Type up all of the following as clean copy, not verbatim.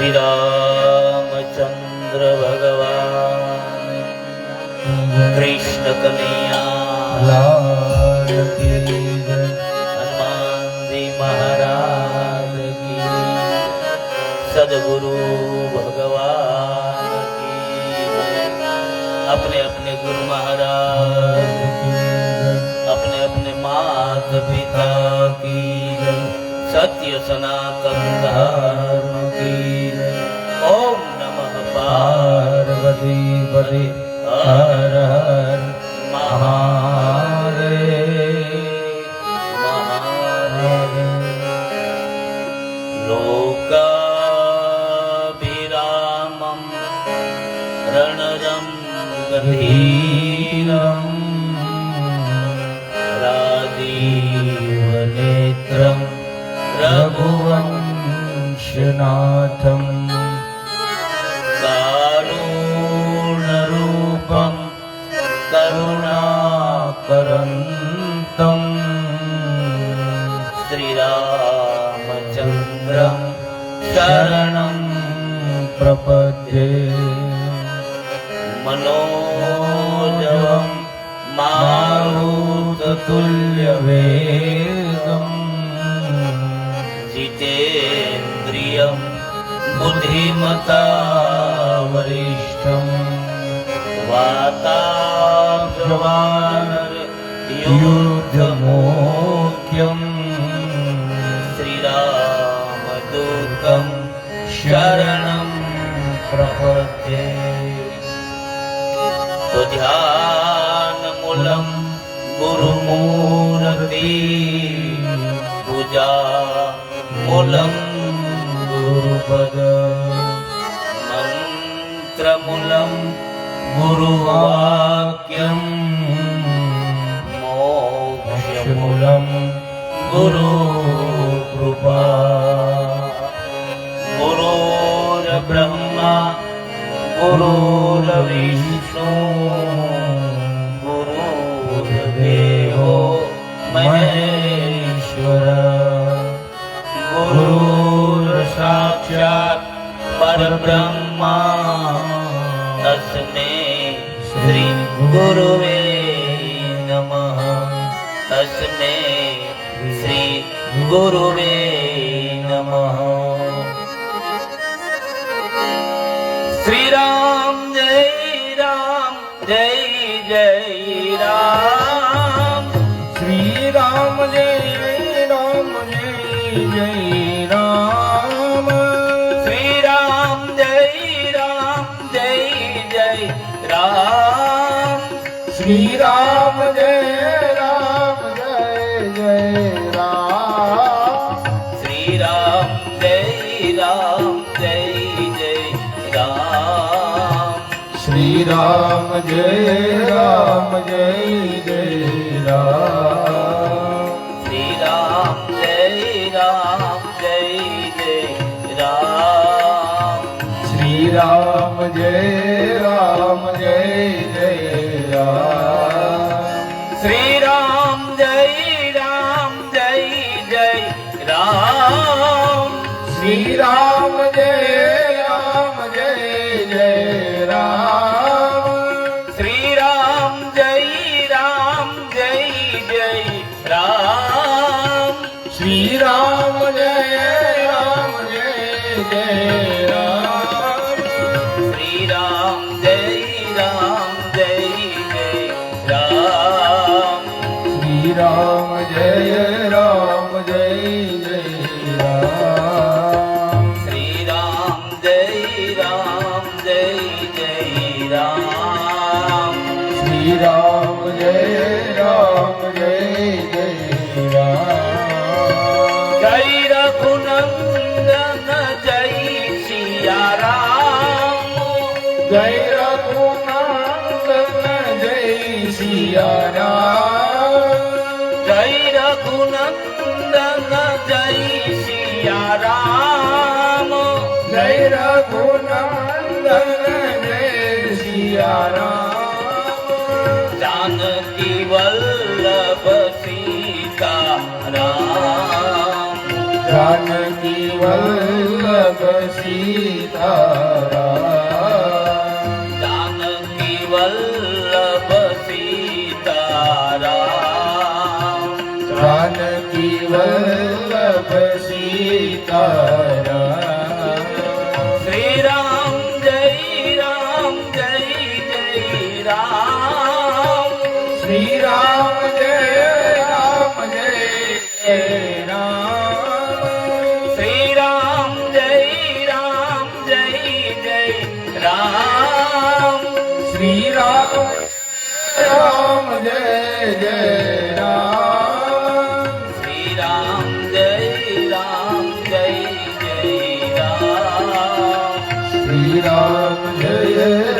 श्री रामचंद्र भगवान कृष्ण कन्हैया लाल की जय, हनुमान जी महाराज की, सदगुरु भगवान की जय। अपने अपने गुरु महाराज की जय, अपने अपने माता पिता की जय, सत्य सनातन धर्म की जय। ओम नमः पार्वती पते हर हर महादेव महादेव। लोकाभिरामं रणरंगधीरं राजीवनेत्रं रघुवंशनाथं कारुण्यरूपं करुणाकरन्तं श्रीरामचन्द्रं शरणं प्रपद्ये। मनोजवं मारुततुल्यवेगम् जितेन्द्रियं बुद्धिमता वरिष्ठं वातात्मवानरयुद्धमोख्यं श्रीरामदूतं शरणं प्रपद्ये। तो ध्यानमूलं गुरुमूर्ति पूजा मूलं गुरुपद, मंत्रमूलं गुरुवाक्यं, मोक्षमूलं गुरुकृपा। गुरुर्ब्रह्मा गुरुर्विष्णु गुरुर्देवो महेश्वर, गुरुर्साक्षात् परब्रह्मा तस्मै श्री गुरुवे नमः, तस्मै श्री गुरुवे नमः। श्री राम जय जय राम, श्री राम जय जय राम, श्री राम जय जय राम, श्री राम जय जय राम, श्री राम जय जय राम, श्री राम जय जय राम, श्री राम जय जय राम, श्री राम जय जय राम, श्री राम जय जय राम, श्री राम जय जय राम, श्री राम जय जय राम, श्री राम जय जय राम, श्री राम जय जय राम, श्री राम जय जय राम, श्री राम जय जय राम, श्री राम जय जय राम, जय रघुनंदन जय सिया राम, जय रघुनंदन जय सिया राम, जय रघुनंदन जय सिया राम, जय रघुनंदन जय सिया राम, जानकी वल्लभ सीता राम, जानकी वल्लभ સીતારામ जानकी वल्लभ सीताराम जानकी वल्लभ सीताराम श्री राम जय जय राम श्री राम जय राम जय राम श्री राम जय जय राम श्री राम राम जय जय राम श्री राम जय जय राम श्री राम जय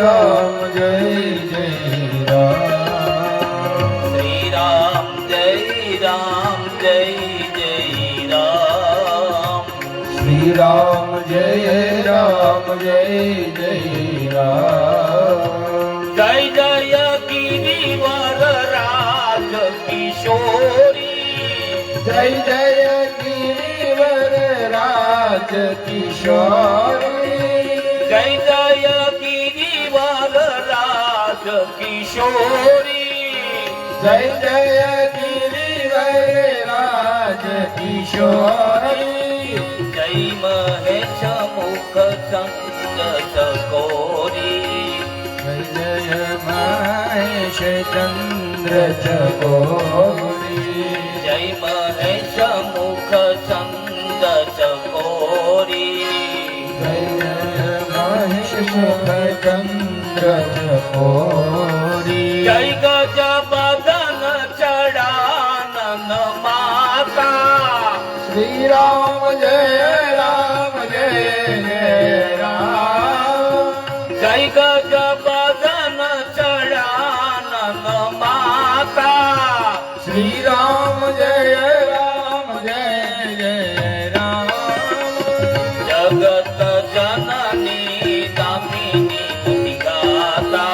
राम जय जय राम श्री राम जय जय राम श्री राम जय राम जय जय राम जय जय गिरिवर राज किशोरी जय जय गिरिवर राज किशोरी जय जय गिरिवर राज किशोरी जय जय गिरिवर राज किशोरी जय महेश मुख चंद चकोरी जय जय महेश चंद्र चकोरी जय महेश मुख चंद चकोरी जय जय महेश मुख चंद्र चकोरी जय गजबदन चढ़ानन माता श्री राम जय जय राम जय गजबदन चढ़ानन माता श्री राम जय जय राम जगत जननी दामिनी मुनिगाता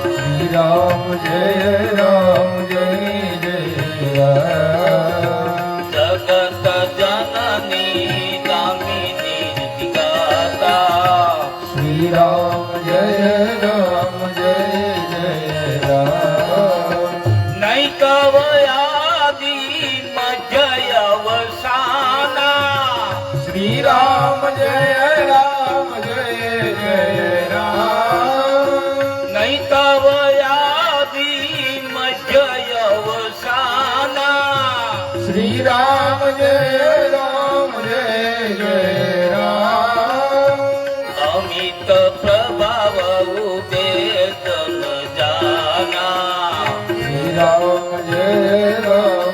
श्री राम जय जय राम जगत जननी दामिनी मुनिगाता श्री राम जय जय राम नैकवयादि मजय अवसाना श्री राम जय राम नैकवयादि मजय अवसाना श्री राम जय राम अमित प्रभाव उदेतन जाना श्री राम जय राम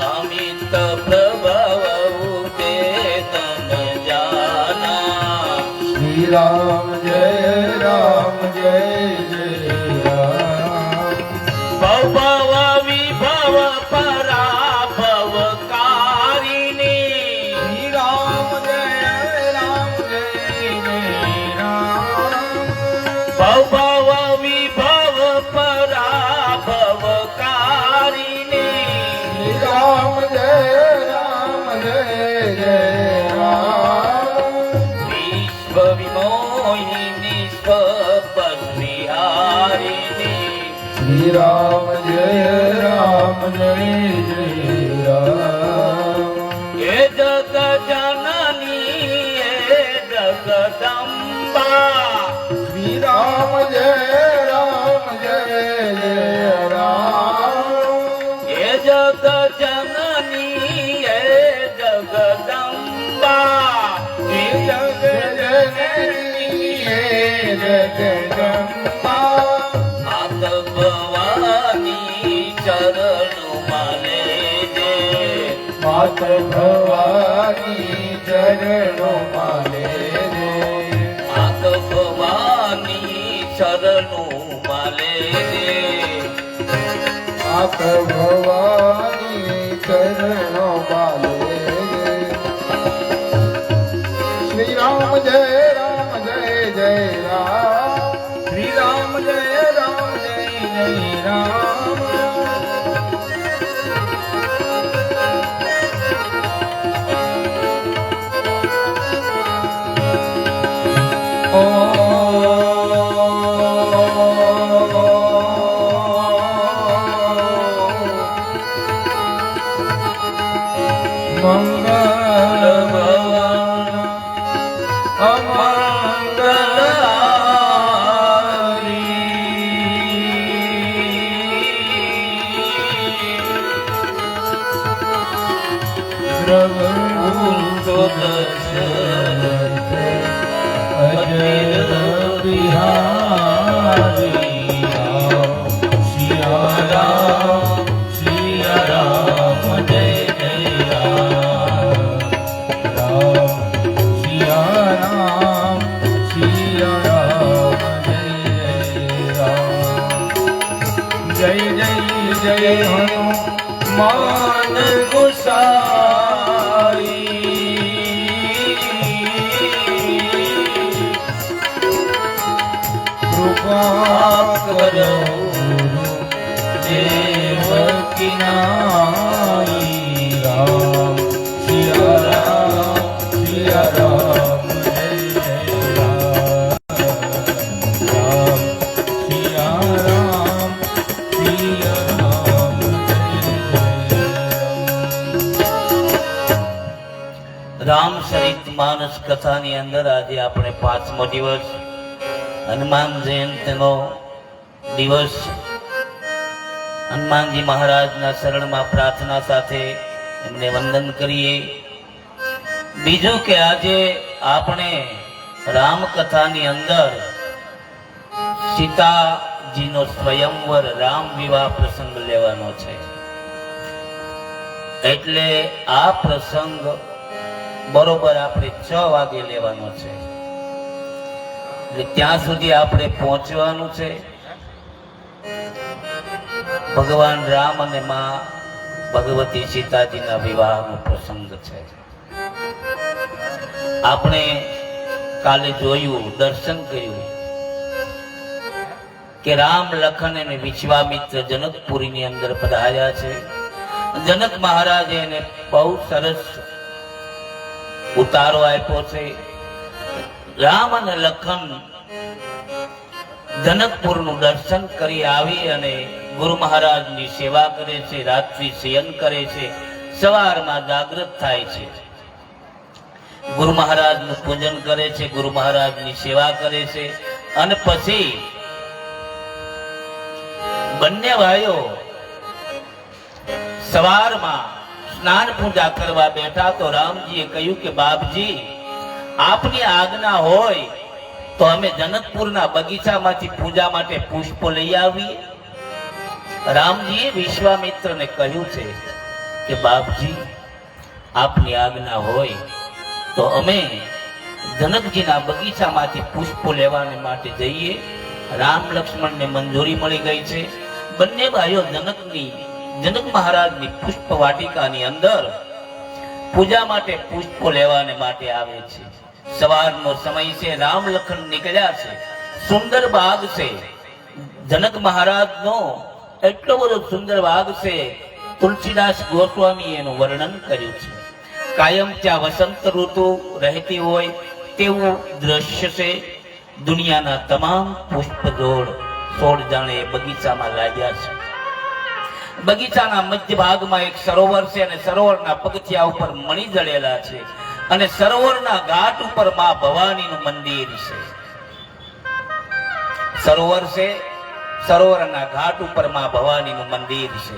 अमित प्रभाव उदेतन जाना श्री राम जय राम भव विभव पराभव कारिणी श्री राम जय राम भव विभव पराभव कारिणी श्री राम जय राम विश्व विमोहिनी स्वपद्विहारिणी श्री राम जय राम ये जग जननी ये जगदम्बा श्री राम जय राम ये जग जननी ये जगदम्बा हे जग जननी हे जगदम्बा मात भवानी चरण माले जे मात भवानी चरणों माले रे मात भवानी चरण माले जे मात भवानी चरणों माले रे श्री राम जय जय राम श्री राम जय राम મંગલ ભવન જય જય જય હનુમાન કૃપા કરો દેવકી નાઈ રામ સિયા રામ જય જય રામ રામ સિયા રામ રામચરિત માનસ કથાની અંદર આજે આપણે 5મો દિવસ હનુમાન જયંતિનો દિવસ હનુમાનજી મહારાજના શરણમાં પ્રાર્થના સાથે એમને વંદન કરીએ. બીજું કે આજે આપણે રામકથાની અંદર સીતાજીનો સ્વયંવર રામ વિવાહ પ્રસંગ લેવાનો છે. એટલે આ પ્રસંગ બરોબર આપણે 6 વાગે લેવાનો છે. એટલે ત્યાં સુધી આપણે પહોંચવાનું છે. ભગવાન રામ અને માં ભગવતી સીતાજીના વિવાહનો પ્રસંગ છે. આપણે કાલે જોયું, દર્શન કર્યું કે રામ લખન અને વિશ્વામિત્ર જનકપુરીની અંદર પધાર્યા છે. જનક મહારાજે એને બહુ સરસ ઉતારો આપ્યો છે. રામ અને લખન જનકપુરનું દર્શન કરી આવી અને ગુરુ મહારાજની સેવા કરે છે, રાત્રિ શયન કરે છે, સવારમાં જાગૃત થાય છે, ગુરુ મહારાજનું પૂજન કરે છે, ગુરુ મહારાજની સેવા કરે છે. અને પછી બંને ભાઈઓ સવારમાં સ્નાન પૂજા કરવા બેઠા તો રામજીએ કહ્યું કે બાપજી, આપની આજ્ઞા હોય તો અમે જનકપુરના બગીચામાંથી પૂજા માટે પુષ્પો લઈ આવીએ. રામજીએ વિશ્વામિત્રને કહ્યું છે કે બાપજી, આપની આજ્ઞા હોય તો અમે જનકજીના બગીચામાંથી પુષ્પો લેવાને માટે જઈએ. રામ લક્ષ્મણને મંજૂરી મળી ગઈ છે. બંને ભાઈઓ જનક મહારાજની પુષ્પ વાટિકાની અંદર પૂજા માટે પુષ્પો લેવાને માટે આવે છે. સવારનો સમય છે. રામ લખન નીકળ્યા છે. સુંદર બાગ છે. જનક મહારાજનો એટલો બધો સુંદર બાગ છે. તુલસીદાસ ગોસ્વામી એનું વર્ણન કર્યું છે. કાયમ ત્યાં વસંત ઋતુ રહેતી હોય તેવું દ્રશ્ય છે. દુનિયાના તમામ પુષ્પ છોડ જાણે બગીચામાં લાગ્યા છે. બગીચાના મધ્ય ભાગમાં એક સરોવર છે અને સરોવરના પગથિયા ઉપર મણી જડેલા છે અને સરોવરના ઘાટ ઉપર માં ભવાનીનું મંદિર છે. સરોવર છે, સરોવરના ઘાટ ઉપર માં ભવાનીનું મંદિર છે.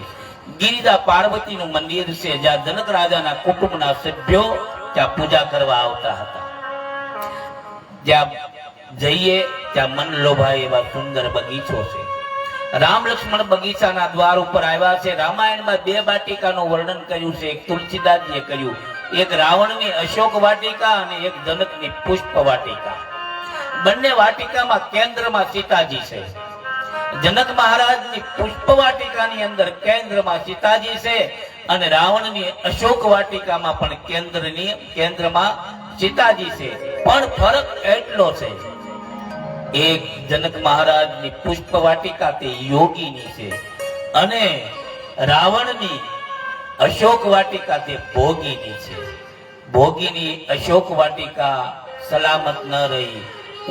ગિરિજા પાર્વતીનું મંદિર છે, જ્યાં જનક રાજાના કુટુંબના સભ્યો ત્યાં પૂજા કરવા આવતા હતા. જ્યાં જઈએ ત્યાં મન લોભાય એવા સુંદર બગીચો છે. રામ લક્ષ્મણ બગીચાના દ્વાર ઉપર આવ્યા છે. રામાયણમાં 2 વાટિકાનું વર્ણન કર્યું છે. એક તુલસીદાસજીએ કર્યું, એક રાવણની અશોક વાટિકા અને એક જનકની પુષ્પ વાટિકા. બંને વાટિકામાં કેન્દ્રમાં સીતાજી છે. જનક મહારાજની પુષ્પ વાટિકાની અંદર કેન્દ્રમાં સીતાજી છે અને રાવણની અશોક વાટિકામાં પણ કેન્દ્રમાં સીતાજી છે. પણ ફરક એટલો છે, એક જનક મહારાજની પુષ્પ વાટિકા તે યોગીની છે અને રાવણની અશોક વાટિકા તે ભોગીની છે. ભોગીની અશોક વાટિકા સલામત ન રહી,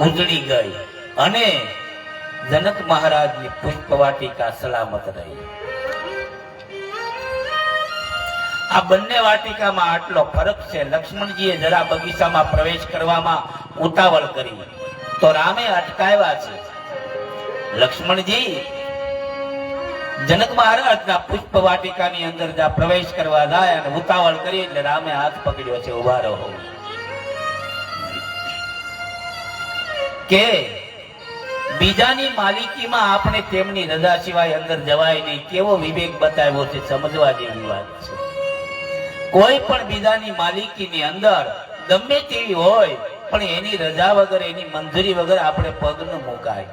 ઉજળી ગઈ અને જનક મહારાજની પુષ્પ વાટિકા સલામત રહી. આ બંને વાટિકામાં આટલો ફરક છે. લક્ષ્મણજીએ જરા બગીચામાં પ્રવેશ કરવામાં ઉતાવળ કરી તો રામે અટકાવ્યા છે. લક્ષ્મણજી જનક મહારાજના પુષ્પ વાટિકાની અંદર જા પ્રવેશ કરવા જાય અને ઉતાવળ કરી એટલે રામે હાથ પકડ્યો છે, ઉભા રહો. કે બીજાની માલિકીમાં આપણે તેમની રજા સિવાય અંદર જવાય નહીં. કેવો વિવેક બતાવ્યો છે, સમજવા જેવી વાત છે. કોઈ પણ બીજાની માલિકીની અંદર ગમે તેવી હોય પણ એની રજા વગર, એની મંજૂરી વગર આપણે પગ ન મુકાય.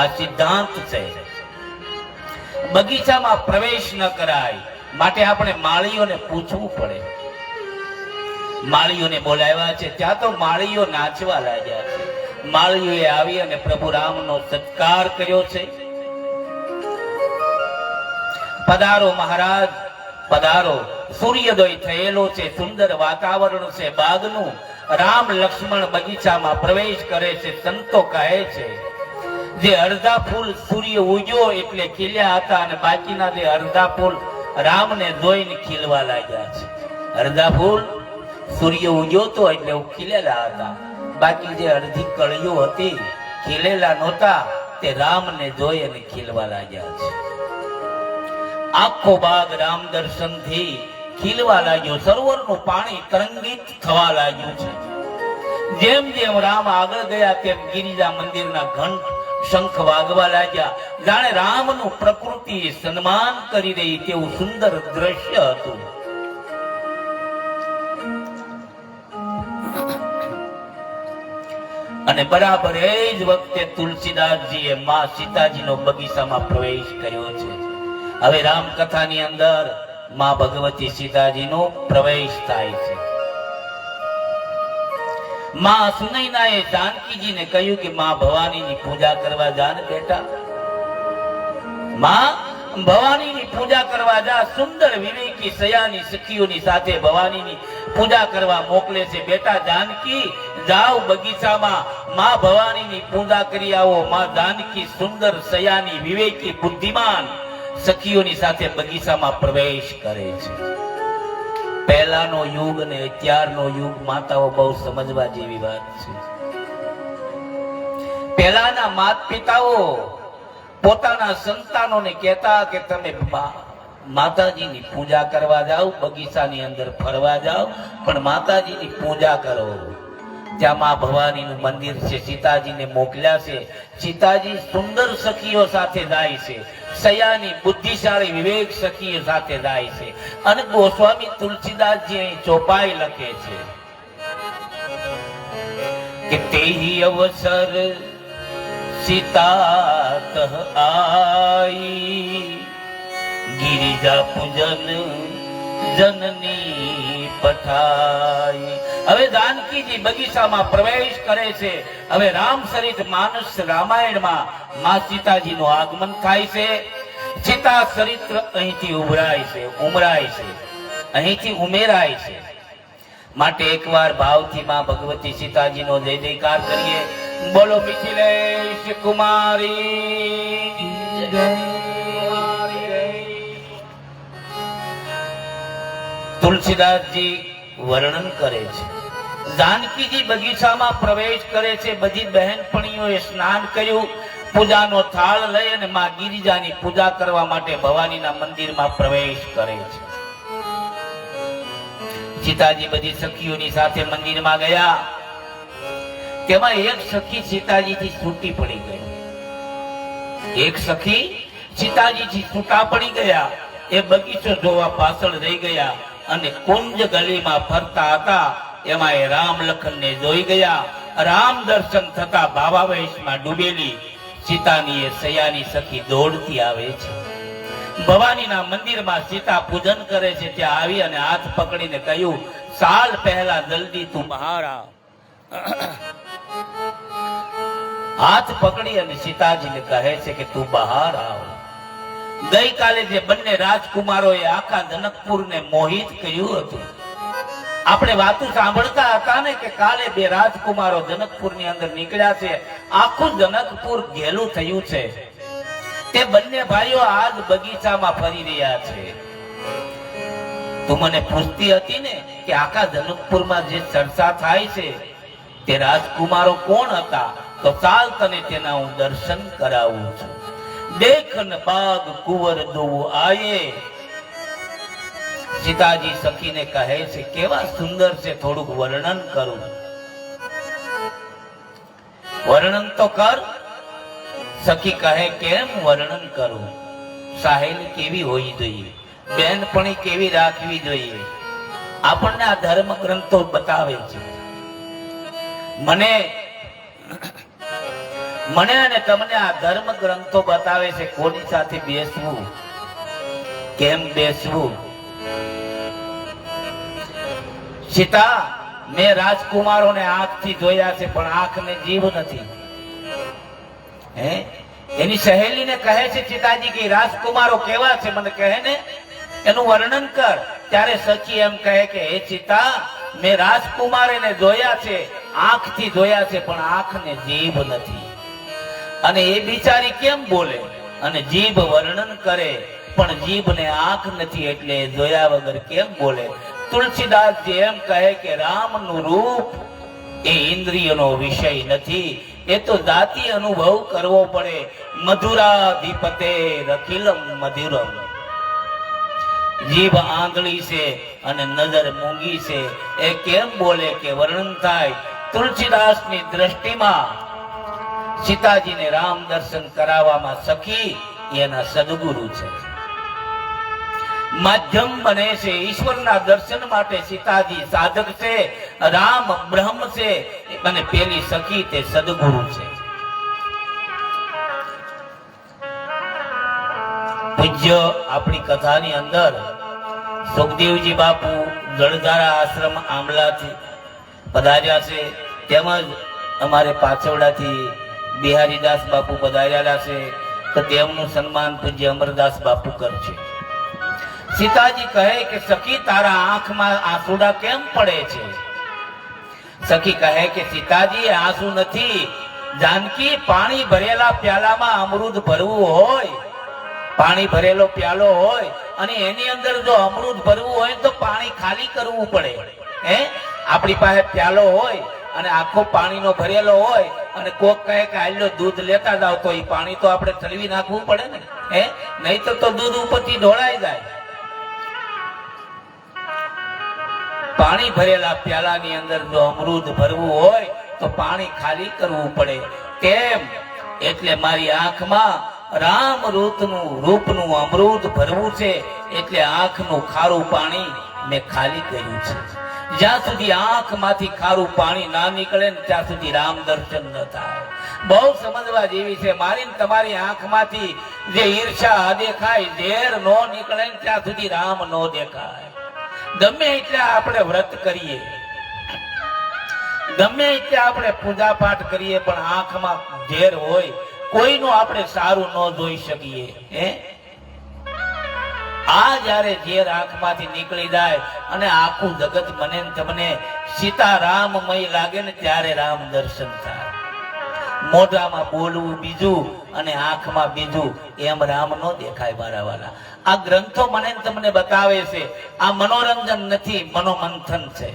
આ સિદ્ધાંત છે. બગીચામાં પ્રવેશ ન કરાય માટે આપણે માળીઓને પૂછવું પડે. માળીઓને બોલાવ્યા છે, ત્યાં તો માળીઓ નાચવા લાગ્યા છે. માળીઓએ આવી અને પ્રભુ રામનો સત્કાર કર્યો છે. પધારો મહારાજ, પધારો. સૂર્યોદય થયેલો છે, સુંદર વાતાવરણ છે બાગનું. રામ લક્ષ્મણ બગીચામાં પ્રવેશ કરે છે. સંતો કહે છે જે અડધા ફૂલ સૂર્ય ઉગ્યો એટલે ખીલ્યા હતા અને બાકીના જે અડધા ફૂલ રામને જોઈને ખીલવા લાગ્યા છે. અડધા ફૂલ સૂર્ય ઉગ્યો તો એટલે ખીલેલા હતા, બાકી જે અડધી કળીઓ હતી ખીલેલા નહોતા તે રામને જોઈ અને ખીલવા લાગ્યા છે. આખો બાગ રામ દર્શનથી ખીલવા લાગ્યો. સરોવરનું પાણી તરંગિત થવા લાગ્યું છે. જેમ જેમ રામ આગળ ગયા તેમ ગિરિજા મંદિરના ઘંટ શંખ વાગવા લાગ્યા. જાણે રામનું પ્રકૃતિ સન્માન કરી રહી તેવું સુંદર દ્રશ્ય હતું. અને બરાબર એ જ વખતે તુલસીદાસજીએ માં સીતાજીનો બગીચામાં પ્રવેશ કર્યો છે. હવે રામકથાની અંદર માં ભગવતી સીતાજીનો પ્રવેશ થાય છે. માં સુનૈનાએ જાનકીજીને કહ્યું કે માં ભવાનીની પૂજા કરવા જા ને બેટા. માં ભવાનીની પૂજા કરવા જા. સુંદર વિવેકી સયાની સખીઓની સાથે ભવાનીની પૂજા કરવા મોકલે છે. બેટા જાનકી જાઓ બગીચામાં માં ભવાનીની પૂજા કરી આવો. માં જાનકી સુંદર સયાની વિવેકી બુદ્ધિમાન સખીઓની સાથે બગીચામાં પ્રવેશ કરે છે. પહેલાનો યુગ અને અત્યારનો યુગ માતાઓ બહુ સમજવા જેવી વાત છે. પહેલાના માતા પિતાઓ પોતાના સંતાનોને કહેતા કે તમે માતાજીની પૂજા કરવા જાઓ, બગીચાની અંદર ફરવા જાઓ, પણ માતાજીની પૂજા કરો. ત્યાં માં ભવાનીનું મંદિર છે, સીતાજીને મોકલ્યા છે. સીતાજી સુંદર સખીઓ સાથે જાય છે, સયાની બુદ્ધિશાળી વિવેક સખીઓ સાથે જાય છે. અને ગોસ્વામી તુલસીદાસજી અહીં ચોપાઈ લખે છે કે તેહી અવસર સીતા કહ આઈ, ગિરિજા પૂજન જનની પઠાઈ. હવે જાનકીજી બગીચામાં પ્રવેશ કરે છે. હવે રામચરિત માનસ રામાયણમાં માં સીતાજીનું આગમન થાય છે. સીતા ચરિત્ર અહીંથી ઉભરાય છે, ઉમરાય છે, અહીંથી ઉમેરાય છે. માટે એકવાર ભાવથી માં ભગવતી સીતાજીનો જય જયકાર કરીએ. બોલો મિથિલેશ કુમારી જય. તુલસીદાસજી વર્ણન કરે છે. જાનકીજી બગીચામાં પ્રવેશ કરે છે. બધી બહેનપણીઓએ સ્નાન કર્યું, પૂજાનો થાળ લઈ અને માં ગિરિજાની પૂજા કરવા માટે ભવાનીના મંદિરમાં પ્રવેશ કરે છે. સીતાજી બધી સખીઓની સાથે મંદિરમાં ગયા. તેમાં એક સખી સીતાજીથી છૂટી પડી ગઈ. એક સખી સીતાજીથી છૂટા પડી ગયા. એ બગીચો જોવા પાછળ રહી ગયા અને કુંજ ગલીમાં ફરતા હતા. એમાં એ રામ લખનને જોઈ ગયા. રામ દર્શન થતા ભાવાવેશમાં ડૂબેલી સીતાની એ સયાની સખી દોડતી આવે છે. ભવાનીના મંદિરમાં સીતા પૂજન કરે છે. ત્યાં આવી અને હાથ પકડીને કહ્યું, સાલ પહેલા જલ્દી તું બહાર આવ. હાથ પકડી અને સીતાજીને કહે છે કે તું બહાર આવ. ગઈકાલે જે બંને રાજકુમારોએ આખા જનકપુરને મોહિત કર્યું હતું. આપણે વાતો સાંભળતા હતા ને કે કાલે બે રાજકુમારો જનકપુરની અંદર નીકળ્યા છે. આખું જનકપુર ઘેલું થયું છે. તે બંને ભાઈઓ આજ બગીચામાં ફરી રહ્યા છે. તું મને પૂછતી હતી ને કે આખા જનકપુરમાં જે ચર્ચા થાય છે તે રાજકુમારો કોણ હતા, તો ચાલ તને તેના હું દર્શન કરાવું છું. દેખન બાગ કુંવર દોવું આયે. સીતાજી સખીને કહે છે કેવા સુંદર છે, થોડુંક વર્ણન કરું. વર્ણન તો કર. સખી કહે કેમ વર્ણન કરું? સાહેલી કેવી હોવી જોઈએ, બેનપણી કેવી રાખવી જોઈએ, આપણને આ ધર્મ ગ્રંથો બતાવે છે. મને અને તમને આ ધર્મ ગ્રંથો બતાવે છે કોની સાથે બેસવું, કેમ બેસવું. સીતા, મેં રાજકુમારોને આંખથી જોયા છે પણ આંખને જીવ નથી. હે, એની સહેલીને કહે છે સીતાજી કે રાજકુમારો કેવા છે મને કહે ને, એનું વર્ણન કર. ત્યારે સખી એમ કહે કે હે સીતા, મેં રાજકુમારીને જોયા છે, આંખથી જોયા છે પણ આંખને જીભ નથી. અને એ બિચારી કેમ બોલે અને જીભ વર્ણન કરે પણ જીભને આંખ નથી, એટલે જોયા વગર કેમ બોલે? તુલસીદાસજી એમ કહે કે રામનું રૂપ એ ઇન્દ્રિયનો વિષય નથી, એ તો જાતિ અનુભવ કરવો પડે. મધુરાધિપતે રખિલમ મધુરમ. જીભ આંગળી છે અને નજર મૂંગી છે, એ કેમ બોલે કે વર્ણન થાય? તુલસીદાસની દ્રષ્ટિમાં સીતાજીને રામ દર્શન કરાવવામાં સખી એના સદગુરુ છે, માધ્યમ બને છે. ઈશ્વરના દર્શન માટે સીતાજી સાધક છે, રામ બ્રહ્મ છે અને પેલી સખી તે સદગુરુ છે. પૂજ્ય આપણી કથાની અંદર સુખદેવજી બાપુ જળધારા આશ્રમ આંબલાથી પધાર્યા છે, તેમજ અમારે પાછવડાથી બિહારીદાસ બાપુ પધારેલા છે, તો તેમનું સન્માન પૂજ્ય અમરદાસ બાપુ કરશે. સીતાજી કહે કે સખી, તારા આંખમાં આંસુડા કેમ પડે છે? સખી કહે કે સીતાજી, આંસુ નથી. જાનકી, પાણી ભરેલા પ્યાલામાં અમૃત ભરવું હોય, પાણી ભરેલો પ્યાલો હોય અને એની અંદર જો અમૃત ભરવું હોય તો પાણી ખાલી કરવું પડે. હે, આપણી પાસે પ્યાલો હોય અને આખો પાણીનો ભરેલો હોય અને કોક કહે કે આલ્યો દૂધ લેતા જાવ, તો એ પાણી તો આપણે ઠલવી નાખવું પડે ને. હે, નહીં તો દૂધ ઉપરથી ઢોળાઈ જાય. પાણી ભરેલા પ્યાલાની અંદર જો અમૃત ભરવું હોય તો પાણી ખાલી કરવું પડે. કેમ? એટલે મારી આંખમાં રામ રૂપનું અમૃત ભરવું છે, એટલે આંખનું ખારું પાણી મેં ખાલી કર્યું છે. જ્યાં સુધી આંખમાંથી ખારું પાણી ના નીકળે ને ત્યાં સુધી રામ દર્શન ન થાય. બહુ સમજવા જેવી છે. મારી તમારી આંખમાંથી જે ઈર્ષા દેખાય, ઝેર નો નીકળે ને ત્યાં સુધી રામ નો દેખાય. ગમે એટલે આપણે વ્રત કરીએ, ગમે એટલે આપણે પૂજા પાઠ કરીએ, પણ આંખમાં ઝેર હોય, કોઈનું આપણે સારું ન જોઈ શકીએ. હે, આ જયારે ઝેર આંખમાંથી નીકળી જાય અને આખું જગત મને તમને સીતારામમય લાગે ને ત્યારે રામ દર્શન થાય. મોઢામાં બોલવું બીજું અને આંખમાં બીજું, એમ રામ નો દેખાય મારા વાલા. આ ગ્રંથો મને તમને બતાવે છે. આ મનોરંજન નથી, મનોમંથન છે.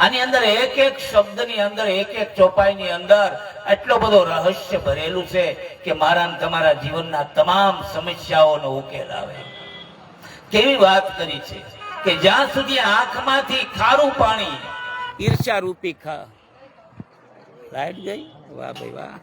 આની અંદર એક એક શબ્દની અંદર, એક એક ચોપાઈની અંદર એટલો બધો રહસ્ય ભરેલું છે કે મારા ને તમારા જીવનના તમામ સમસ્યાઓનો ઉકેલ આવે. કેવી વાત કરી છે કે જ્યાં સુધી આંખમાંથી ખારું પાણી ઈર્ષ્યા રૂપી લાઈટ ગઈ, વાહ ભાઈ વાહ.